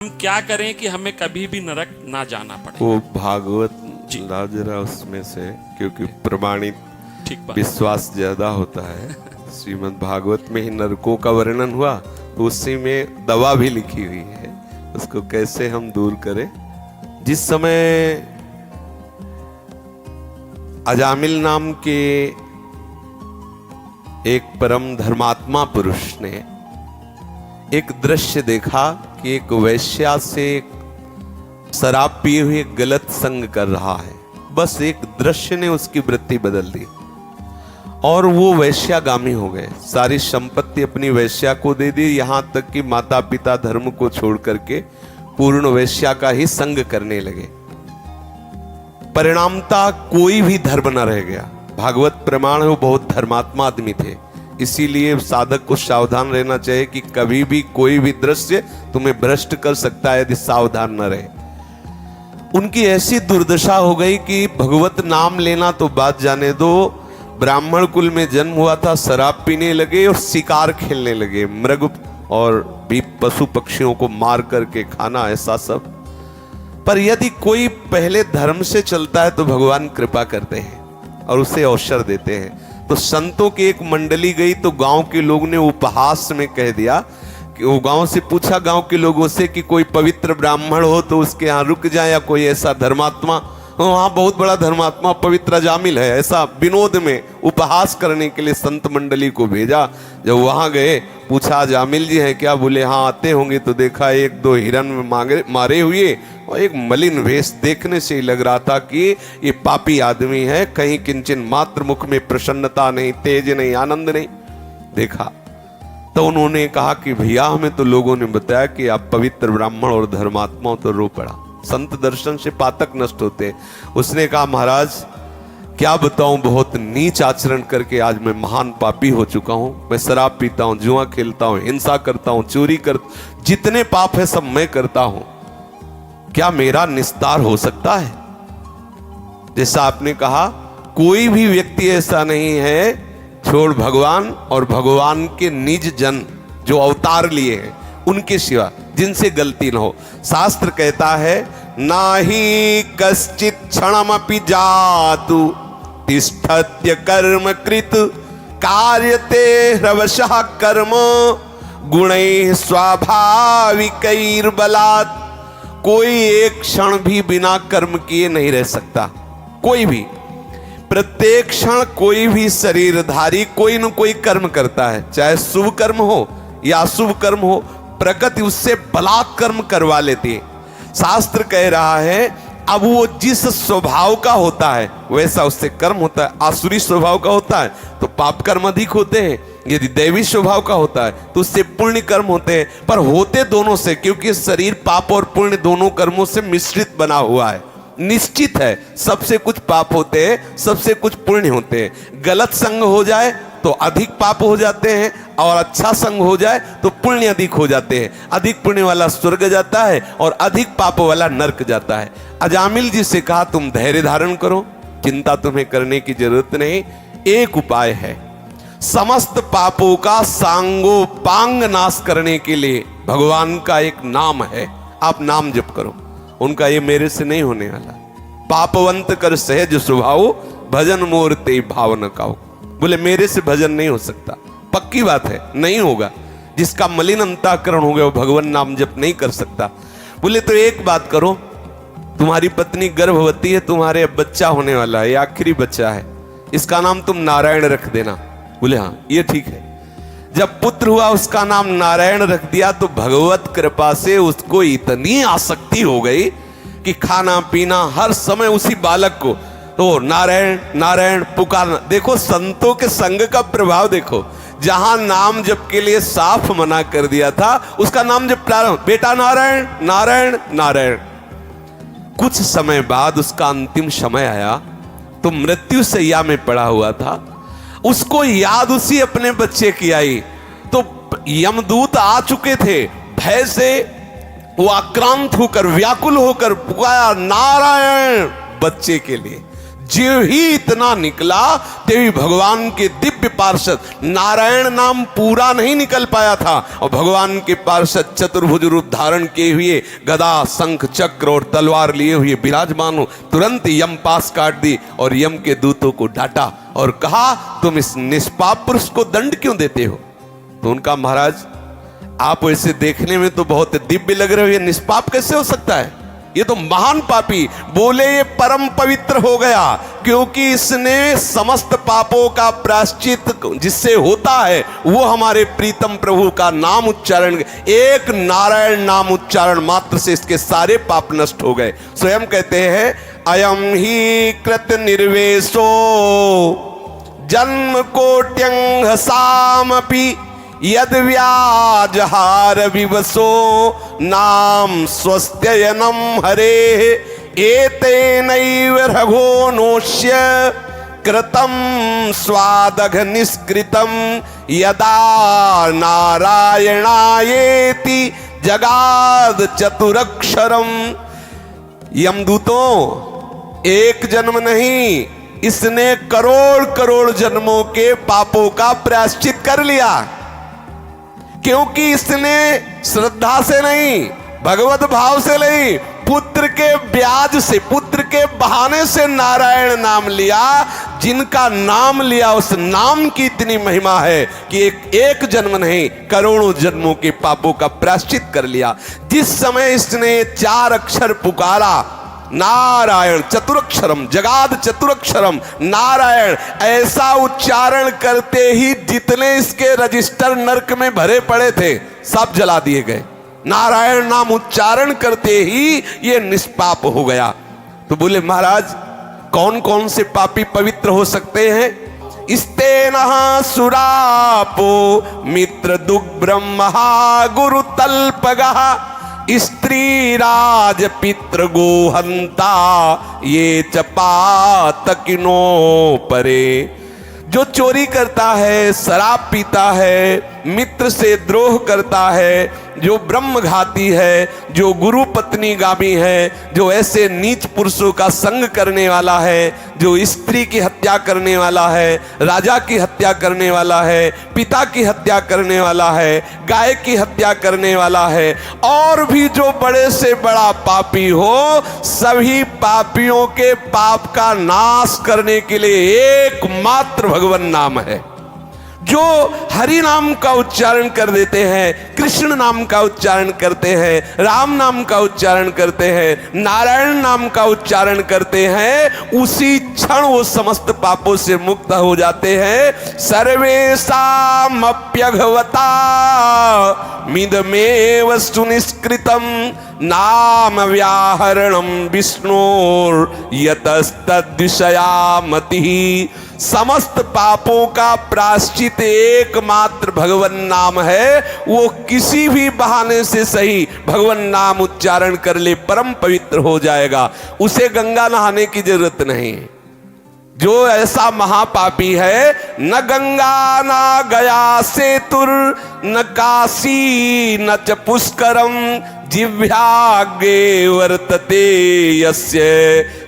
हम क्या करें कि हमें कभी भी नरक ना जाना पड़े। वो भागवत जरा उसमें से, क्योंकि प्रमाणित ठीक बात। विश्वास ज्यादा होता है। श्रीमद् भागवत में ही नरकों का वर्णन हुआ, तो उसी में दवा भी लिखी हुई है, उसको कैसे हम दूर करें। जिस समय अजामिल नाम के एक परम धर्मात्मा पुरुष ने एक दृश्य देखा कि एक वैश्या से शराब पिए हुए गलत संग कर रहा है। बस एक दृश्य ने उसकी वृत्ति बदल दी और वो वैश्यागामी हो गए। सारी संपत्ति अपनी वैश्या को दे दी, यहां तक कि माता पिता धर्म को छोड़ करके पूर्ण वैश्या का ही संग करने लगे। परिणामता कोई भी धर्म न रह गया। भागवत प्रमाण है, वो बहुत धर्मात्मा आदमी थे। इसीलिए साधक को सावधान रहना चाहिए कि कभी भी कोई भी दृश्य तुम्हें भ्रष्ट कर सकता है यदि सावधान न रहे। उनकी ऐसी दुर्दशा हो गई कि भगवत नाम लेना तो बात जाने दो, ब्राह्मण कुल में जन्म हुआ था, शराब पीने लगे और शिकार खेलने लगे, मृग और भी पशु पक्षियों को मार करके खाना, ऐसा सब। पर यदि कोई पहले धर्म से चलता है तो भगवान कृपा करते हैं और उसे अवसर देते हैं। तो संतों की एक मंडली गई तो गांव के लोग ने उपहास में कह दिया कि वो गांव से पूछा गांव के लोगों से कि कोई पवित्र ब्राह्मण हो तो उसके यहाँ रुक जाए, या कोई ऐसा धर्मात्मा। वहाँ बहुत बड़ा धर्मात्मा पवित्र जामिल है, ऐसा विनोद में उपहास करने के लिए संत मंडली को भेजा। जब वहां गए पूछा जामिल जी हैं क्या? बोले हाँ आते होंगे। तो देखा एक दो हिरन मारे हुए और एक मलिन वेश, देखने से ही लग रहा था कि ये पापी आदमी है। कहीं किंचन मात्र मुख में प्रसन्नता नहीं, तेज नहीं, आनंद नहीं देखा। तो उन्होंने कहा कि भैया हमें तो लोगों ने बताया कि आप पवित्र ब्राह्मण और धर्मात्मा। तो रो पड़ा। संत दर्शन से पातक नष्ट होते। उसने कहा महाराज क्या बताऊं, बहुत नीच आचरण करके आज मैं महान पापी हो चुका हूं। मैं शराब पीता हूं, जुआ खेलता हूं, हिंसा करता हूं, चोरी कर, जितने पाप है सब मैं करता हूं। क्या मेरा निस्तार हो सकता है? जैसा आपने कहा कोई भी व्यक्ति ऐसा नहीं है, छोड़ भगवान और भगवान के निज जन जो अवतार लिए हैं उनके सिवा, जिनसे गलती न हो। शास्त्र कहता है नाहि कश्चित क्षणमपि जातु तिष्ठत्य कर्म कृत कार्यते ह्रवशः कर्म गुणैः स्वाभाविकैर्बलात्। कोई एक क्षण भी बिना कर्म किए नहीं रह सकता, कोई भी। प्रत्येक क्षण कोई भी शरीरधारी कोई न कोई कर्म करता है, चाहे शुभ कर्म हो या अशुभ कर्म हो। प्रकृति उससे बलात् कर्म करवा लेती है। शास्त्र कह रहा है अब वो जिस स्वभाव का होता है वैसा उससे कर्म होता है। आसुरी स्वभाव का होता है तो पाप कर्म अधिक होते हैं, यदि दैवी स्वभाव का होता है तो उससे पुण्य कर्म होते हैं। पर होते दोनों से, क्योंकि शरीर पाप और पुण्य दोनों कर्मों से मिश्रित बना हुआ है। निश्चित है सबसे कुछ पाप होते हैं, सबसे कुछ पुण्य होते हैं। गलत संग हो जाए तो अधिक पाप हो जाते हैं और अच्छा संग हो जाए तो पुण्य अधिक हो जाते हैं। अधिक पुण्य वाला स्वर्ग जाता है और अधिक पाप वाला नरक जाता है। अजामिल जी से कहा तुम धैर्य धारण करो, चिंता तुम्हें करने की जरूरत नहीं। एक उपाय है, समस्त पापों का सांगोपांग नाश करने के लिए भगवान का एक नाम है, आप नाम जप करो। उनका ये मेरे से नहीं होने वाला। पापवंत कर सहज स्वभाव भजन मोर ते भाव न काओ। बोले मेरे से भजन नहीं हो सकता, पक्की बात है नहीं होगा। जिसका मलिन अंतःकरण हो गया वो भगवान नाम जप नहीं कर सकता। बोले तो एक बात करो, तुम्हारी पत्नी गर्भवती है, तुम्हारे अब बच्चा होने वाला है, ये आखिरी बच्चा है, इसका नाम तुम नारायण रख देना। बोले हाँ ये ठीक है। जब पुत्र हुआ उसका नाम नारायण रख दिया तो भगवत कृपा से उसको इतनी आसक्ति हो गई कि खाना पीना हर समय उसी बालक को तो नारायण नारायण पुकारना। देखो संतों के संग का प्रभाव देखो। जहां नाम जप के लिए साफ मना कर दिया था उसका नाम जप प्रारंभ, बेटा नारायण नारायण नारायण। कुछ समय बाद उसका अंतिम समय आया तो मृत्यु शैया में पड़ा हुआ था। उसको याद उसी अपने बच्चे की आई तो यमदूत आ चुके थे। भय से वो आक्रांत होकर व्याकुल होकर पुकारा नारायण बच्चे के लिए। जो ही इतना निकला तेवी भगवान के दिव्य पार्षद, नारायण नाम पूरा नहीं निकल पाया था और भगवान के पार्षद चतुर्भुज रूप धारण किए हुए गदा शंख चक्र और तलवार लिए हुए विराजमान हो, तुरंत यम पास काट दी और यम के दूतों को डांटा और कहा तुम इस निष्पाप पुरुष को दंड क्यों देते हो? तो उनका महाराज आप वैसे देखने में तो बहुत दिव्य लग रहे हो, ये निष्पाप कैसे हो सकता है? ये तो महान पापी। बोले ये परम पवित्र हो गया क्योंकि इसने समस्त पापों का प्रायश्चित जिससे होता है वो हमारे प्रीतम प्रभु का नाम उच्चारण, एक नारायण नाम उच्चारण मात्र से इसके सारे पाप नष्ट हो गए। स्वयं कहते हैं अयम ही कृत निर्वेशो जन्म कोट्यंग सामपि यद व्याजहार विवसो नाम स्वस्त्ययनम हरे एतेनैव रघोनोष्य कृतम स्वादघ निष्कृतम यदा नारायणायेति जगाद चतुरक्षरम। यमदूतों, एक जन्म नहीं, इसने करोड़ करोड़ जन्मों के पापों का प्रायश्चित कर लिया क्योंकि इसने श्रद्धा से नहीं, भगवत भाव से नहीं, पुत्र के ब्याज से, पुत्र के बहाने से नारायण नाम लिया। जिनका नाम लिया उस नाम की इतनी महिमा है कि एक जन्म नहीं करोड़ों जन्मों के पापों का प्रायश्चित कर लिया। जिस समय इसने 4 अक्षर पुकारा, नारायण चतुरक्षरम, जगाद चतुरक्षरम नारायण, ऐसा उच्चारण करते ही जितने इसके रजिस्टर नरक में भरे पड़े थे सब जला दिए गए। नारायण नाम उच्चारण करते ही ये निष्पाप हो गया। तो बोले महाराज कौन कौन से पापी पवित्र हो सकते हैं? इस्तेनः सुरापो मित्र दुग्ब्रह्मः गुरु तल्पगः स्त्री राज पितृ गोहंता ये च पातकिनो परे। जो चोरी करता है, शराब पीता है, मित्र से द्रोह करता है, जो ब्रह्मघाती है, जो गुरु पत्नी गामी है, जो ऐसे नीच पुरुषों का संग करने वाला है, जो स्त्री की हत्या करने वाला है, राजा की हत्या करने वाला है, पिता की हत्या करने वाला है, गाय की हत्या करने वाला है, और भी जो बड़े से बड़ा पापी हो, सभी पापियों के पाप का नाश करने के लिए एकमात्र भगवान नाम है। जो हरि नाम का उच्चारण कर देते हैं, कृष्ण नाम का उच्चारण करते हैं, राम नाम का उच्चारण करते हैं, नारायण नाम का उच्चारण करते हैं, उसी क्षण वो समस्त पापों से मुक्त हो जाते हैं। सर्वेषामप्यघवता मिदमेव सुनिष्कृतम नाम व्याहरणम विष्णुर यतस्तद्विषया मतिः। समस्त पापों का प्रायश्चित एकमात्र भगवान नाम है। वो किसी भी बहाने से सही भगवान नाम उच्चारण कर ले, परम पवित्र हो जाएगा। उसे गंगा नहाने की जरूरत नहीं। जो ऐसा महापापी है, न गंगा न गया सेतुर न काशी न च पुष्करम जिह्वाग्रे वर्तते यस्य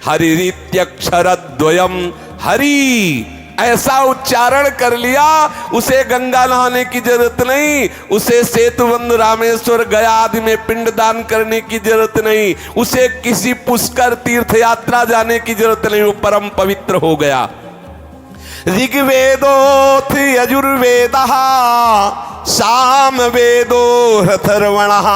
हरिरित्यक्षरद्वयम्। हरि ऐसा उच्चारण कर लिया, उसे गंगा नहाने की जरूरत नहीं, उसे सेतुबंध रामेश्वर गया आदि में पिंडदान करने की जरूरत नहीं, उसे किसी पुष्कर तीर्थ यात्रा जाने की जरूरत नहीं, वो परम पवित्र हो गया। ऋग्वेदोऽथ यजुर्वेदः सामवेदो अथर्वणः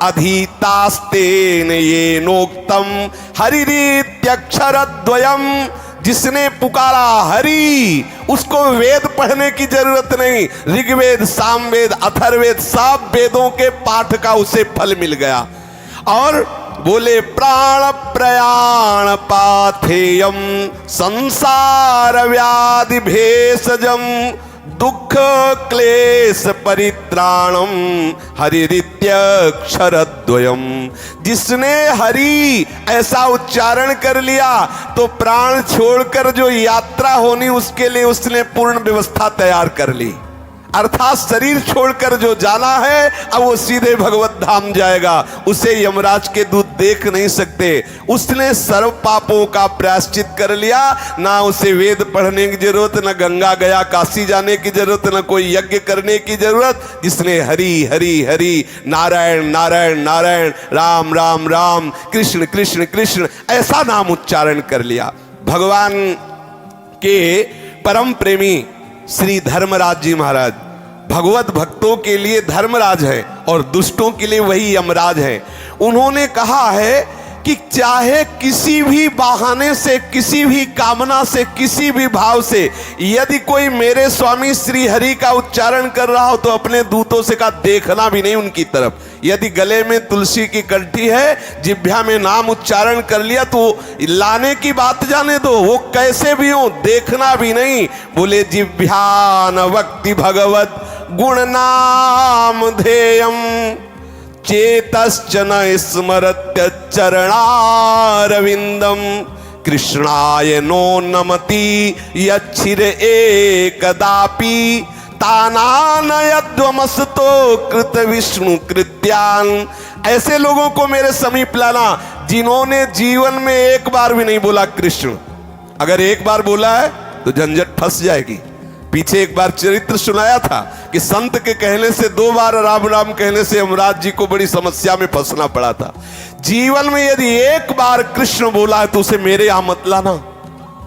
अधीतास्तेन येनोक्तम हरिरित्यक्षरद्वयम्। जिसने पुकारा हरि, उसको वेद पढ़ने की जरूरत नहीं। ऋग्वेद, सामवेद, अथर्ववेद सब वेदों के पाठ का उसे फल मिल गया। और बोले प्राण प्रयाण पाथेयम संसार व्याधि भेषजम दुख क्लेश परित्राणम हरिरित्यक्षरद्वयम्। जिसने हरि ऐसा उच्चारण कर लिया तो प्राण छोड़कर जो यात्रा होनी उसके लिए उसने पूर्ण व्यवस्था तैयार कर ली। अर्थात शरीर छोड़कर जो जाना है अब वो सीधे भगवत धाम जाएगा। उसे यमराज के दूत देख नहीं सकते। उसने सर्व पापों का प्रायश्चित कर लिया। ना उसे वेद पढ़ने की जरूरत, ना गंगा गया काशी जाने की जरूरत, ना कोई यज्ञ करने की जरूरत। जिसने हरि हरि हरि, नारायण नारायण नारायण, राम राम राम, कृष्ण कृष्ण कृष्ण ऐसा नाम उच्चारण कर लिया। भगवान के परम प्रेमी श्री धर्मराज जी महाराज भगवत भक्तों के लिए धर्मराज है और दुष्टों के लिए वही यमराज है। उन्होंने कहा है कि चाहे किसी भी बहाने से, किसी भी कामना से, किसी भी भाव से यदि कोई मेरे स्वामी श्री हरि का उच्चारण कर रहा हो तो अपने दूतों से कहा देखना भी नहीं उनकी तरफ। यदि गले में तुलसी की कंठी है, जिह्वा में नाम उच्चारण कर लिया तो लाने की बात जाने दो, वो कैसे भी हो देखना भी नहीं। बोले जिह्वान वक्ति भगवत गुण नाम ध्येयम, चेतश्च न स्मरत्य चरणारविंदम, कृष्णाय नो नमति यच्छिर एकदापि, तानानयध्वमस्तो कृत विष्णु कृत्यान। ऐसे लोगों को मेरे समीप लाना जिन्होंने जीवन में एक बार भी नहीं बोला कृष्ण। अगर एक बार बोला है तो झंझट फंस जाएगी। पीछे एक बार चरित्र सुनाया था कि संत के कहने से 2 बार राम राम कहने से यमराज जी को बड़ी समस्या में फंसना पड़ा था। जीवन में यदि एक बार कृष्ण बोला है तो उसे मेरे यहां मत लाना।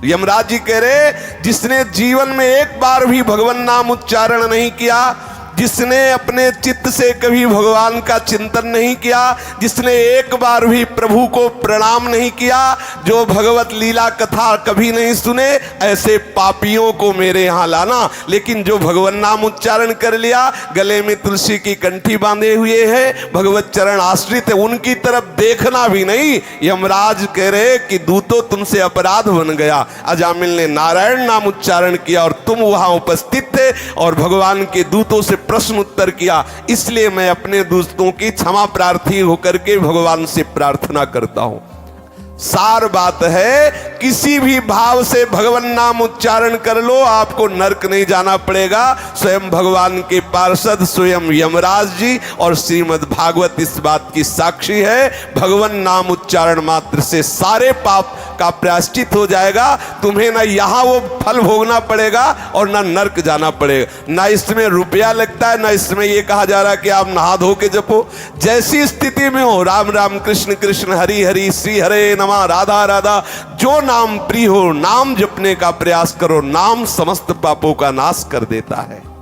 यमराज जी कह रहे जिसने जीवन में एक बार भी भगवान नाम उच्चारण नहीं किया, जिसने अपने चित्त से कभी भगवान का चिंतन नहीं किया, जिसने एक बार भी प्रभु को प्रणाम नहीं किया, जो भगवत लीला कथा कभी नहीं सुने, ऐसे पापियों को मेरे यहाँ लाना। लेकिन जो भगवान नाम उच्चारण कर लिया, गले में तुलसी की कंठी बांधे हुए है, भगवत चरण आश्रित है, उनकी तरफ देखना भी नहीं। यमराज कह रहे कि दूतो तुमसे अपराध बन गया। अजामिल ने नारायण नाम उच्चारण किया और तुम वहां उपस्थित थे और भगवान के दूतों से प्रश्न उत्तर किया, इसलिए मैं अपने दोस्तों की क्षमा प्रार्थी होकर के भगवान से प्रार्थना करता हूं। सार बात है किसी भी भाव से भगवान नाम उच्चारण कर लो, आपको नरक नहीं जाना पड़ेगा। स्वयं भगवान के पार्षद स्वयं यमराज जी और श्रीमद् भागवत इस बात की साक्षी है। भगवान नाम उच्चारण मात्र से सारे पाप का प्रायश्चित हो जाएगा। तुम्हें ना यहाँ वो फल भोगना पड़ेगा और ना नरक जाना पड़ेगा। ना इसमें रुपया लगता है, ना इसमें ये कहा जा रहा है कि आप नहा धो के जपो। जैसी स्थिति में हो, राम राम कृष्ण कृष्ण हरि हरि श्री हरे नमः राधा राधा, जो नाम प्रिय हो नाम जपने का प्रयास करो। नाम समस्त पापों का नाश कर देता है।